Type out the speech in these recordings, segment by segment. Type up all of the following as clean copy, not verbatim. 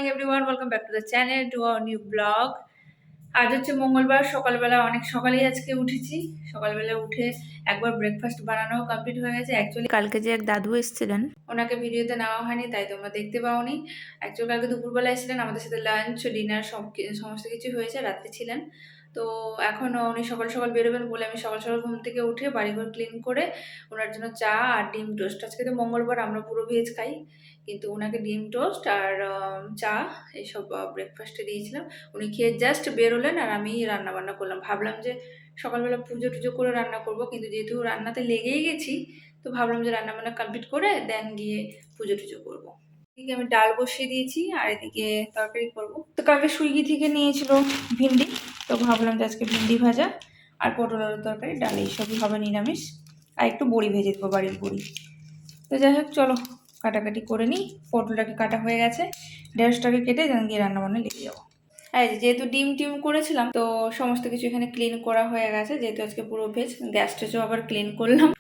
everyone, welcome back to the channel, to our new vlog. আজ হচ্ছে মঙ্গলবার, সকালবেলা অনেক সকালেই আজকে উঠেছি। সকালবেলা উঠে একবার ব্রেকফাস্ট বানানো কমপ্লিট হয়ে গেছে। অ্যাকচুয়ালি কালকে যে এক দাদু এসেছিলেন, ওনাকে ভিডিওতে নেওয়া হয়নি, তাই তোমরা দেখতে পাওনি। অ্যাকচুয়ালি কালকে দুপুরবেলা এসেছিলেন, আমাদের সাথে লাঞ্চ ডিনার সমস্ত কিছু হয়েছে, রাত্রে ছিলেন। তো এখন উনি সকাল সকাল বেরোবেন বলে আমি সকাল সকাল ঘুম থেকে উঠে বাড়িঘর ক্লিন করে ওনার জন্য চা আর ডিম টোস্ট, আজকে তো মঙ্গলবার আমরা পুরো ভেজ খাই, কিন্তু ওনাকে ডিম টোস্ট আর চা এইসব ব্রেকফাস্টে দিয়েছিলাম। উনি খেয়ে জাস্ট বেরোলেন আর আমি রান্না বান্না করলাম। ভাবলাম যে সকালবেলা পুজো টুজো করে রান্না করব, কিন্তু যেহেতু রান্নাতে লেগেই গেছি তো ভাবলাম যে রান্না বান্না কমপ্লিট করে দেন গিয়ে পুজো টুজো করবো। এদিকে আমি ডাল বসিয়ে দিয়েছি আর এদিকে তরকারি করব। তো কালকে সুইগি থেকে নিয়েছিল ভিন্ডি, তো ভাবলাম যে আজকে ভিন্ডি ভাজা আর পটল আলুর তরকারি, ডাল এইসবই হবে নিরামিষ। আর একটু বড়ি ভেজে দেবো, বাড়ির বড়ি। তো যাই হোক, চলো কাটাকাটি করে নিই। পটলটাকে কাটা হয়ে গেছে, ঢেঁড়সটাকে কেটে যেন গিয়ে রান্নাবান্না লেগে যাবো। হ্যাঁ, যেহেতু ডিম করেছিলাম তো সমস্ত কিছু এখানে ক্লিন করা হয়ে গেছে, যেহেতু আজকে পুরো ভেজ। গ্যাস টেসও আবার ক্লিন করলাম।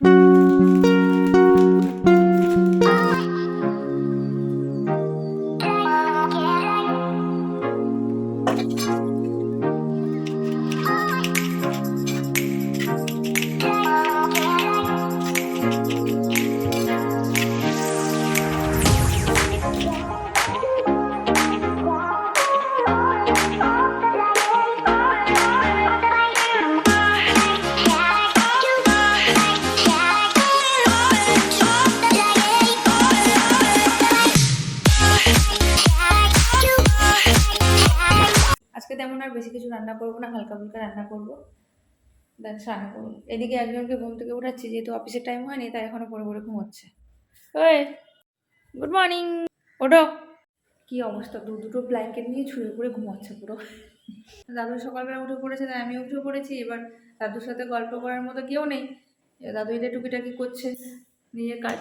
তেমন আর বেশি কিছু রান্না করবো না, হালকা ফুলকা রান্না করবো, দেন স্নান করবো। এদিকে একজনকে ঘুম থেকে উঠাচ্ছি, যেহেতু অফিসের টাইম হয়নি তাই এখনো পরে পরে ঘুমোচ্ছে। ওই গুড মর্নিং, ওঠো। কি অবস্থা, দুটো ব্ল্যাঙ্কেট নিয়ে ছুঁড়ে পড়ে ঘুমাচ্ছে পুরো। দাদু সকালবেলা উঠে পড়েছে, তাই আমি উঠে পড়েছি। এবার দাদুর সাথে গল্প করার মতো কেউ নেই। দাদু এটা টুকিটাকি করছে, নিজের কাজ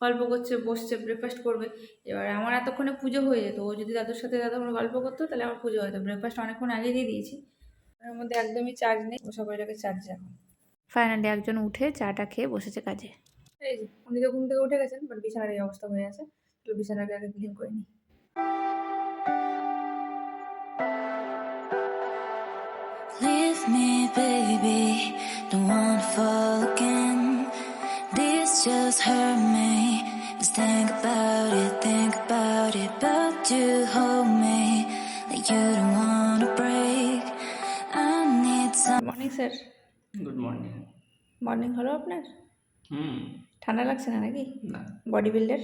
গল্প করছে, বসছে, ব্রেকফাস্ট করবে। এবার আমার এতক্ষণে পুজো হয়ে যেত, ও যদি দাদুর সাথে আমরা গল্প করতো তাহলে আমার পুজো হতো। ব্রেকফাস্ট অনেকক্ষণ আগে দিয়ে দিয়েছি, এর মধ্যে একদমই চার্জ নেই, ও সবাইটাকে চার্জ এখন। ফাইনালি একজন উঠে চাটা খেয়ে বসেছে কাজে। এই যে উনি তো ঘুম থেকে উঠে গেছেন, বাট বিছানার এই অবস্থা হয়ে আছে, তো বিছানাকে আগে ক্লিন করে নিই। Leave me, baby, don't wanna fall again. This just hurt me. Just think about it, but you hold me like you don't wanna break. I need some. Morning sir. Good morning. Morning হলো আপনার? ঠান্ডা লাগছে না নাকি? না। Body builder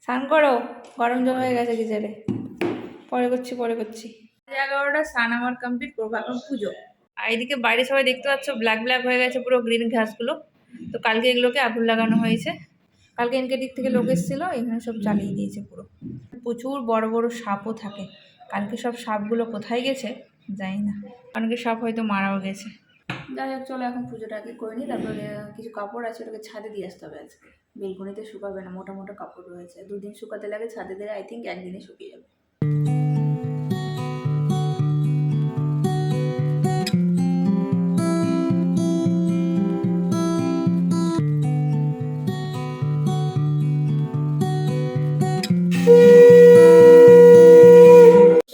স্নান করো, গরম জল হয়ে গেছে গিজারে। পরে করছি 11টা, স্নান আমার কমপ্লিট করবো, এখন পুজো। আর এদিকে বাইরে সবাই দেখতে পাচ্ছ ব্ল্যাক হয়ে গেছে পুরো গ্রিন ঘাসগুলো। তো কালকে এগুলোকে আগুন লাগানো হয়েছে। কালকে এনকে দিক থেকে লোক এসেছিল, এখানে সব জ্বালিয়ে দিয়েছে পুরো। প্রচুর বড় বড় সাপও থাকে। কালকে সব সাপগুলো কোথায় গেছে জানি না, অনেকে সাপ হয়তো মারাও গেছে। যাই হোক, চলো এখন পুজোটা আগে করে নিই, তারপরে কিছু কাপড় আছে ওটাকে ছাদে দিয়ে আসতে হবে আজকে। বেলকনিতে শুকাবে না, মোটা মোটা কাপড় রয়েছে, 2 দিন শুকাতে লাগে, ছাদে দিলে আই থিঙ্ক একদিনে শুকিয়ে যাবে।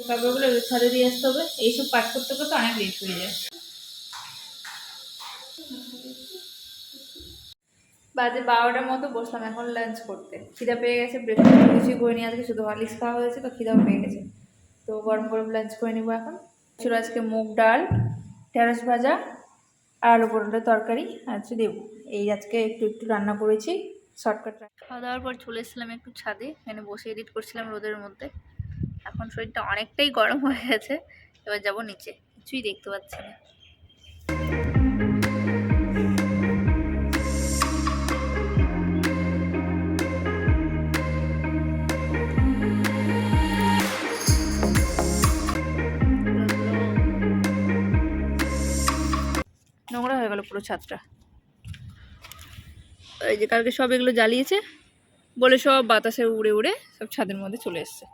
কাপড়গুলো ছাদে দিয়ে আসতে হবে, এইসব কাজ করতে করতে অনেক লেট হয়ে যায়। বাজে 12টার মতো বসলাম এখন লাঞ্চ করতে। খিদা পেয়ে গেছে, ব্রেকফাস্ট কিছুই করে নিয়ে আজকে শুধু হরলিক্স খাওয়া হয়েছে, তো খিদাও পেয়ে গেছে। তো গরম গরম লাঞ্চ করে নেবো এখন। ছিল আজকে মুগ ডাল, ঢেঁড়স ভাজা আর আলু পটলের তরকারি আজকে দেবো। এই আজকে একটু রান্না করেছি শর্টকাট। খাওয়া দাওয়ার পর চলে এসেছিলাম একটু ছাদে, এখানে বসে এডিট করছিলাম রোদের মধ্যে। এখন শরীরটা অনেকটাই গরম হয়ে গেছে, এবার যাবো নিচে, কিছুই দেখতে পাচ্ছি না। নোংরা হয়ে গেল পুরো ছাদটা। এই যে কালকে সব এগুলো জ্বালিয়েছে বলে সব বাতাসে উড়ে উড়ে সব ছাদের মধ্যে চলে এসছে।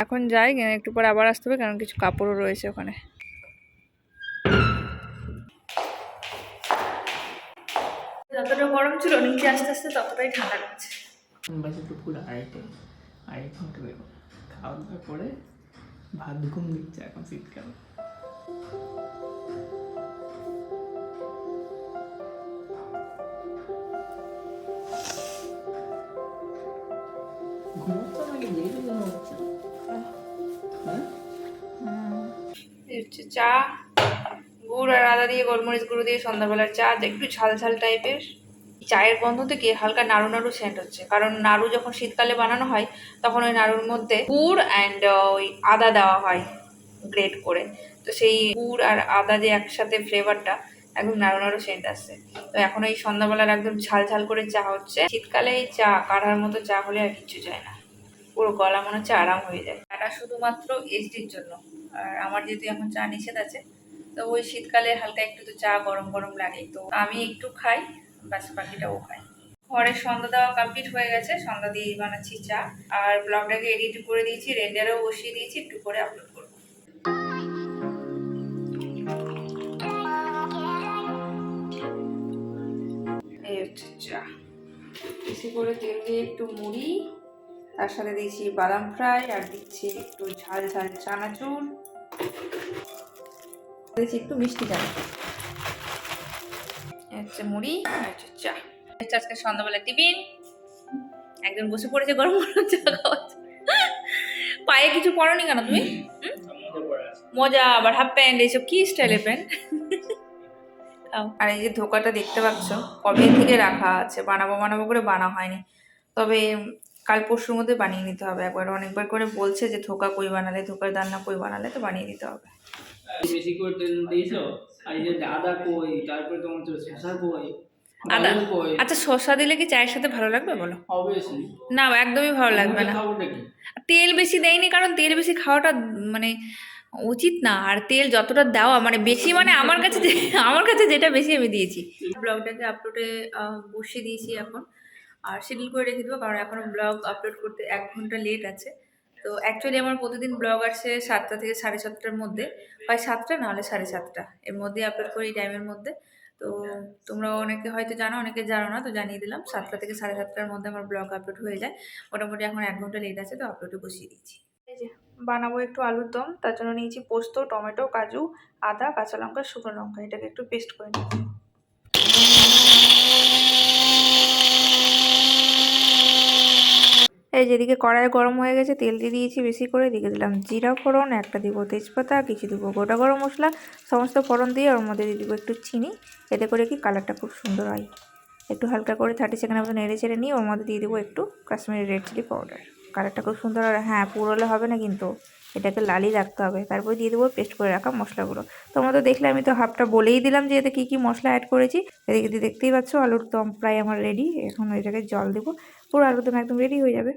এখন যাই, একটু পরে আবার আসতে হবে, কারণ কিছু কাপড়ও রয়েছে ওখানে। যতটা গরম ছিল নিচে আস্তে আস্তে ততটাই ঠান্ডা লাগছে। বাসে দুপুর আড়াইটে মতো বেরোবো। খাওয়া দাওয়া করে ভাত ঘুম দিচ্ছে এখন শীতকাল। ঘুমোচ্ছে নাকি দেরি কেন হচ্ছে? হ্যাঁ এই হচ্ছে চা, গুড় আর আদা দিয়ে গোলমরিচ গুঁড়ো দিয়ে সন্ধ্যাবেলার চা, একটু ঝাল ঝাল টাইপের। চায়ের গন্ধ থেকে হালকা নাড়ু নাড়ু সেন্ট হচ্ছে, কারণ নাড়ু যখন শীতকালে বানানো হয় তখন ওই নাড়ুর মধ্যে গুড় অ্যান্ড ওই আদা দেওয়া হয় গ্রেট করে। তো সেই গুড় আর আদা যে একসাথে ফ্লেভারটা একদম নাড়ু নাড়ু সেন্ট আসছে। তো এখন এই সন্ধ্যাবেলার একদম ঝাল ঝাল করে চা হচ্ছে। শীতকালে এই চা কাঢ়ার মতো চা হলে আর কিচ্ছু চায় না, পুরো গলা মনে হচ্ছে আরাম হয়ে যায়। এটা শুধুমাত্র এইচডির জন্য। আর আমার যেহেতু এখন চা নিষেধ আছে, তো ওই শীতকালে হালকা একটু তো চা গরম গরম লাগে, তো আমি একটু খাই, বাস বাকিটা ও খাই। ঘরের সন্ধ্যা দেওয়া কমপ্লিট হয়ে গেছে, সন্ধ্যা দিয়ে বানাচ্ছি চা। আর ব্লগটাকে এডিট করে দিয়েছি, রেন্ডারেও বসিয়ে দিয়েছি, একটু করে আপলোড করবো। এই হচ্ছে চা, বেশি করে তেল দিয়ে একটু মুড়ি, তার সাথে দিয়েছি বাদাম ফ্রাই, আর দিচ্ছি একটু ঝাল ঝাল চানাচুর, দিয়েছি একটু মিষ্টি চানাচুর। হচ্ছে মুড়ি আর হচ্ছে চা। হচ্ছে আজকে সন্ধ্যাবেলা টিফিন। একজন বসে পড়েছে গরম গরম চা খাওয়াচ্ছে। পায়ে কিছু পরনি কেন তুমি? মজা, আবার হাফ প্যান্ট, এইসব কি স্টাইলের প্যান্ট? আর এই যে ধোকাটা দেখতে পাচ্ছ, কবে থেকে রাখা আছে, বানাবো বানাবো করে বানা হয়নি। তবে কাল পরশুর মধ্যে বানিয়ে নিতে হবে। একবার অনেকবার করে বলছে যে ধোকা কই বানালে, ধোকার দান্না কই বানালে, তো বানিয়ে দিতে হবে। বেশি করে তেল দিয়েছো, আর এই যে আদা কই, তারপরে তোমার শসা কই, আদা, গাজর কই। আচ্ছা শসা দিলে কি চায়ের সাথে ভালো লাগবে বলো? অবভিয়াসলি না, একদমই ভালো লাগবে না। খাবোটা কি? তেল বেশি দেয়নি, কারণ তেল বেশি খাওয়াটা মানে উচিত না। আর তেল যতটা দেওয়া মানে বেশি, মানে আমার কাছে যেটা বেশি আমি দিয়েছি। ব্লগটাকে আপলোডে বসিয়ে দিয়েছি এখন, আর শিডিউল করে রেখে দেবো, কারণ এখনও ব্লগ আপলোড করতে 1 ঘন্টা লেট আছে। তো অ্যাকচুয়ালি আমার প্রতিদিন ব্লগ আসে 7টা থেকে 7:30টার মধ্যে, হয় 7টা নাহলে 7:30 এর মধ্যে আপলোড করি, এই টাইমের মধ্যে। তো তোমরা অনেকে হয়তো জানো, অনেকে জানো না, তো জানিয়ে দিলাম 7টা থেকে 7:30টার মধ্যে আমার ব্লগ আপলোড হয়ে যায়। মোটামুটি এখন 1 ঘন্টা লেট আছে, তো আপলোডে বসিয়ে দিয়েছি। এই যে বানাবো একটু আলুর দম, তার জন্য নিয়েছি পোস্ত, টমেটো, কাজু, আদা, কাঁচা লঙ্কা, শুকনো লঙ্কা, এটাকে একটু পেস্ট করে নিয়েছি। এই যেদিকে কড়াই গরম হয়ে গেছে, তেল দিয়ে দিয়েছি বেশি করে, দিকে দিলাম জিরা ফোড়ন, একটা দিব তেজপাতা, কিছু দিব গোটা গরম মশলা, সমস্ত ফোড়ন দিয়ে ওর মধ্যে দিয়ে দিব একটু চিনি, এতে করে কি কালারটা খুব সুন্দর হয়। একটু হালকা করে 30 সেকেন্ড মতো নেড়ে চেড়ে নিয়ে ওর মধ্যে দিয়ে দেবো একটু কাশ্মীরি রেড চিলি পাউডার, কালারটা খুব সুন্দর। আর হ্যাঁ, পুরোলে হবে না কিন্তু, এটাকে লালই রাখতে হবে। তারপরে দিয়ে দেবো পেস্ট করে রাখা মশলাগুলো। তোমরা তো দেখলে, আমি তো হাফটা বলেই দিলাম যে এতে কী কী মশলা অ্যাড করেছি। এদিকে দেখতেই পাচ্ছ আলুর দম প্রায় আমার রেডি। এখন এটাকে জল দেবো, পুরো আলুর দম একদম রেডি হয়ে যাবে।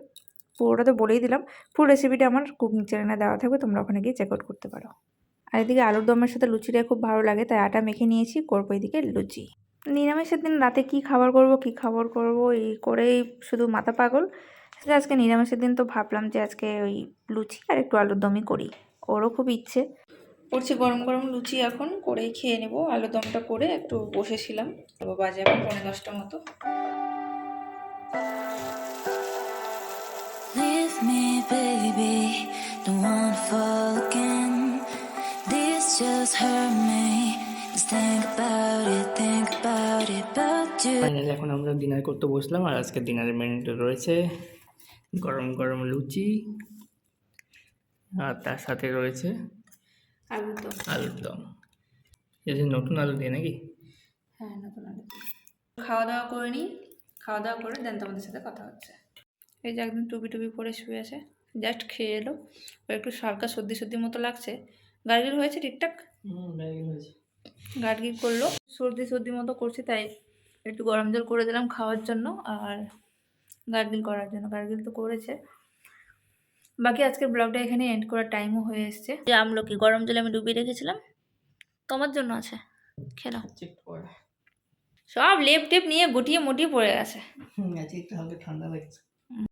পুরোটা তো বলেই দিলাম, ফুল রেসিপিটা আমার কুকিং চ্যানেলে দেওয়া থাকবে, তোমরা ওখানে গিয়ে চেক আউট করতে পারো। আর এদিকে আলুর দমের সাথে লুচিটা খুব ভালো লাগে, তাই আটা মেখে নিয়েছি, করবো এদিকে লুচি। নিরামিষের দিন রাতে কি খাবার করব এই করেই শুধু মাথা পাগল। সেটা আজকে নিরামিষের দিন, তো ভাবলাম যে আজকে ওই লুচি আর একটু আলুর দমই করি, ওরও খুব ইচ্ছে করছে। গরম গরম লুচি এখন করেই খেয়ে নেবো। আলুর দমটা করে একটু বসেছিলাম, বাজে এখন 9:45 মতো। Leave me, baby, don't wanna fall again. This just hurt me. Just think about you. Finally এখন আমরা ডিনার করতে বসলাম, আর আজকে ডিনারের মেনুতে রয়েছে গরম গরম লুচি, আর তার সাথে রয়েছে আলুর দম। এই যে নতুন আলু দিয়ে নাকি? হ্যাঁ, নতুন আলু। খাওয়া দাওয়া করে নিই, খাওয়া দাওয়া করে দেন তোমাদের সাথে কথা হচ্ছে। এই যে একদম টুপি টুপি পরে শুয়ে আছে, জাস্ট খেয়ে এলো, ওর একটু হালকা সর্দি সর্দি মতো লাগছে। গার্গিল হয়েছে ঠিকঠাক, গার্গিল করলো, সর্দি সর্দি মতো করছে, তাই একটু গরম জল করে দিলাম খাওয়ার জন্য আর গার্গিল করার জন্য। গার্গিল তো করেছে। বাকি আজকের ব্লগটা এখানে এন্ড করার টাইমও হয়ে এসছে। যে আমলকি গরম জলে আমি ডুবিয়ে রেখেছিলাম, তোমার জন্য আছে, খেলো। সব লেপ টেপ নিয়ে গুটিয়ে মুটিয়ে পড়ে গেছে। আজকে একটু হালকা ঠান্ডা লাগছে।